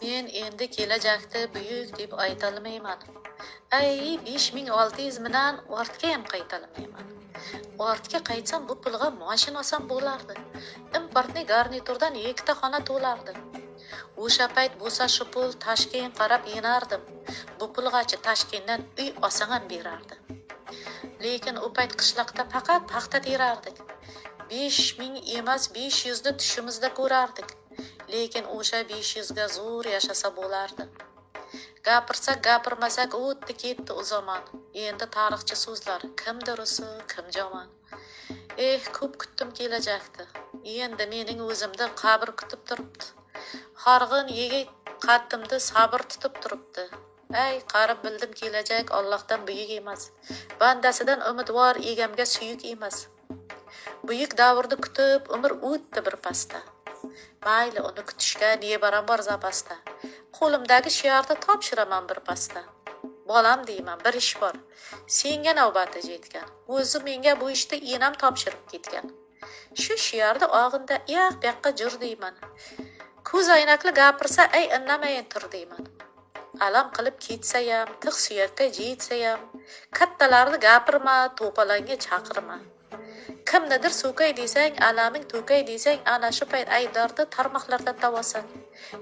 Men endi kelajakda buyuk deb aytolmayman. Ay, 5600 bilan ortga ham qaytolmayman. Ortga qaytsam bu pulga mashina olsam bo'lardi. Importni garniturdan ikkita xona to'lardi. O'sha payt bo'lsa shu pul Toshkent qarab yenardim. Bu pulgachi Toshkentdan uy olsam ham berardi. Lekin u payt qishloqda faqat paxta terardik. 5000 emas 500 ni tushimizda ko'rardik. Lekin o'sha 500 ga zo'r yashasa bo'lardi. Gapirsak gapirmasak o'tdi ketdi u zamon. Endi tarixchi so'zlar, kimdir usi, kim jomon. Ko'p kutdim kelajakda. Endi mening o'zimda qabr kutib turibdi. Harg'in yigit qaddimda sabr tutib turibdi. Qarib bildim kelajak Allohdan buyuk emas. Bandasidan umidvor egamga suyuk emas. Buyuk davrni kutib umr o'tdi bir pasda. Mayli uni kutishga ne barobar zapasda. Qo'limdagi shiorni topshiraman bir pasda. Bolam deyman, bir ish bor. Senga navbati yetgan. O'zi menga bu ishda enam topshirib ketgan. Shu shiorni og'inda yoq-yoqqa jur deyman. Ko'z aynakli gapirsa innamayin tur deyman. Alam qilib ketsa ham, tiq suyakka yetsa ham, kattalarni gapirma, to'palanga chaqirma. Kimnidir so'kay desang, alaming to'kay desang, ana shu payt aybdorni tarmoqlardan tavasan.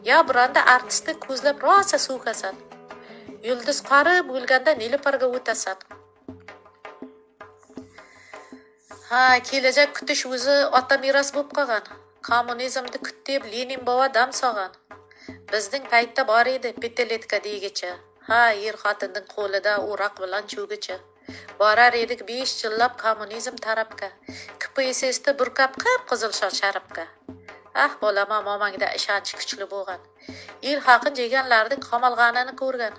Ya buranda artistni ko'zlab rosa so'kasan. Yulduz qarib bo'lganda Nilufarga o'tasan. Kelajak kutish o'zi ota meros bo'lib qolgan. Kommunizmni kut deb Lenin bova dam solgan. Bizning paytda bor edi peteletka degicha. Er xotinning qo'lida o'roq bilan cho'gicha. Borar edik 5 yillab kommunizm tarafga. KPSSda burkab qip-qizil sharabga. Bolama momangda ishonch kuchli bo'lgan. El haqin deganlarning qamalganini ko'rgan.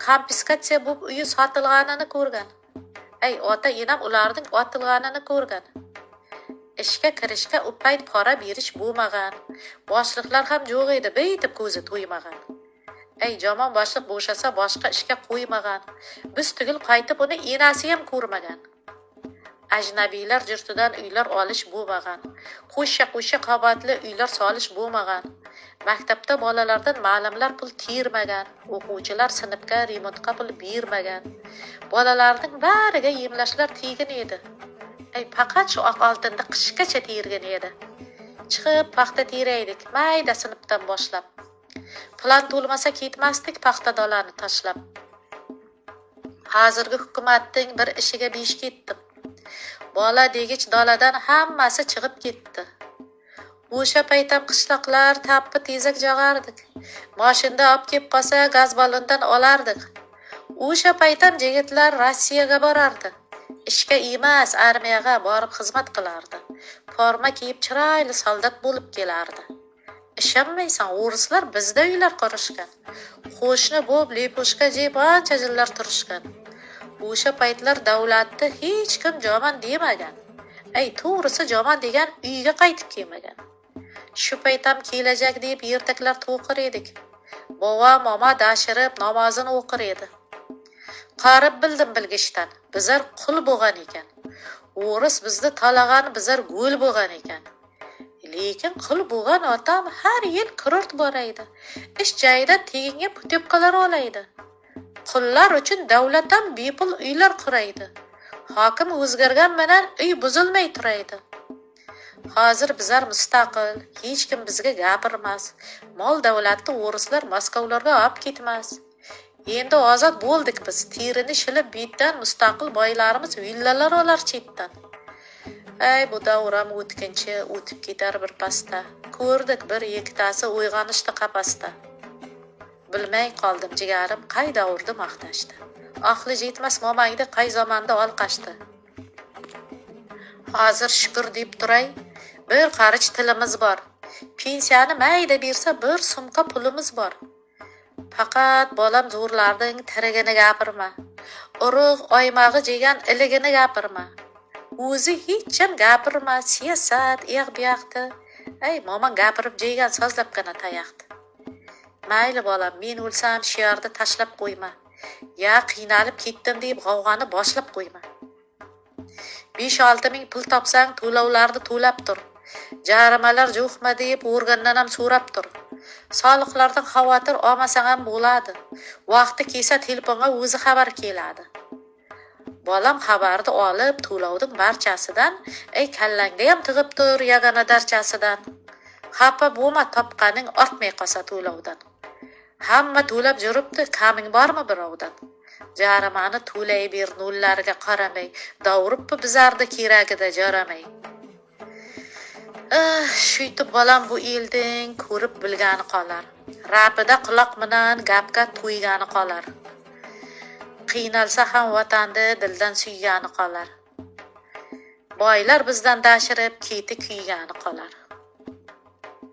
Konfiskatsiya bo'lib uyi sotilganini ko'rgan. Ota enam ularning otilganini ko'rgan. Ishga kirishga u payt pora berish bo'lmagan. Boshliqlar ham yo'q edi, beytib ko'zi to'ymagan. Jomon boshliq bo'shasa boshqa ishga qo'ymagan. Biz tugul qaytib uni enasi ham ko'rmagan. Ajnabiylar jurtidan uylar olish bo'lmagan. Qo'shqa qavatli uylar solish bo'lmagan. Maktabda bolalardan ma'limlar pul termagan. O'quvchilar sinfga remontga pul bermagan. Bolalarning bariga yemlashlar tegin edi. Faqat shu oq oltinda qishgacha tergan edi. Chiqib paxta teraydik, mayda sinfdan boshlab. Plan to'lmasa ketmasdik paxta dolani tashlab. Hozirgi hukumatning bir ishiga besh ketdim. Bola degich doladan hammasi chiqib ketdi. O'sha paytam qishloqlar tappi tezak jag'ardik. Mashinda olib kelib qolsa gaz ballondan olardik. O'sha paytam jigitlar Rossiyaga borardi. Ishga emas, armiyaga borib xizmat qilardi. Forma kiyib chiroyli soldat bo'lib kelardi. Ishonmaysan, o'rislar bizda uylar qurishgan. Qo'shni bo'lib lepushka jeb ancha yillar turishgan. O'sha paytlar davlatni hech kim jomon demagan. To'g'risi jomon degan uyga qaytib kelmagan. Shu paytam kelajak deb ertaklar to'qir edik. Bova mama dashirib namozini o'qir edi. Qarib bildim bilgishdan, bizlar qul bo'lgan ekan. O'ris bizni talag'an, bizlar go'l bo'lgan ekan. Lekin qul bo'lgan otam har yil kurort boraydi. Ish joyida teginga putyopkalar olaydi. Qullar uchun davlatdan bepul uylar quraydi. Hokim o'zgargan bilan uy buzilmay turaydi. Hozir bizlar mustaqil, hech kim bizga gapirmas. Mol davlatni o'rislar Moskvalarga olib ketmas. Endi ozod bo'ldik biz. Terini shilib betdan mustaqil boylarimiz villalar olar chetdan. Bu davram o'tkinchi o'tib ketar bir pasda. Ko'rdik bir ikkitasi uyg'onishdi qapasda. Bilmay qoldim jigarim qay davrda maqtashdi. Aqli yetmas momangda qay zamonda olqashdi. Hozir shukr deb turay, bir qarich tilimiz bor. Pensiyani mayda bersa bir sumka pulimiz bor. Faqat bolam zo'rlarning tirigini gapirma. Urug' oymog'i jegan iligini gapirma. O'zi hech ham gapirma, siyosat, yoq-buyoqda. Momon gapirib jegan sozlabgina tayoqdi. Mayli bolam, men o'lsam shiorni tashlab qo'yma. Ya qiynalib ketdim deb g'avg'oni boshlab qo'yma. 5-6 ming pul topsang to'lovlarni to'lab tur. Jarimalar juqma deb o'rgandan ham so'rab tur. Soliqlardan xavotir olmasang ham bo'ladi. Vaqti kelsa telefonga o'zi xabar keladi. Bolam xabarni olib, to'lovning barchasidan, kallangda ham tig'ib tur yagona darchasidan. Xafa bo'lma, topqaning ortmay qolsa to'lovdan. Hamma to'lab yuribdi, kaming bormi birovdan? Jarimani to'lay ber nollarga qaramay, davribbi bizardi keragida jaramay. Shuytib bolam bu elding ko'rib bilgani qolar. Rapida quloq bilan gapga to'ygani qolar. Qiynalsa ham vatanni dildan suygani qolar. Boylar bizdan dashirib keti kuygani qolar.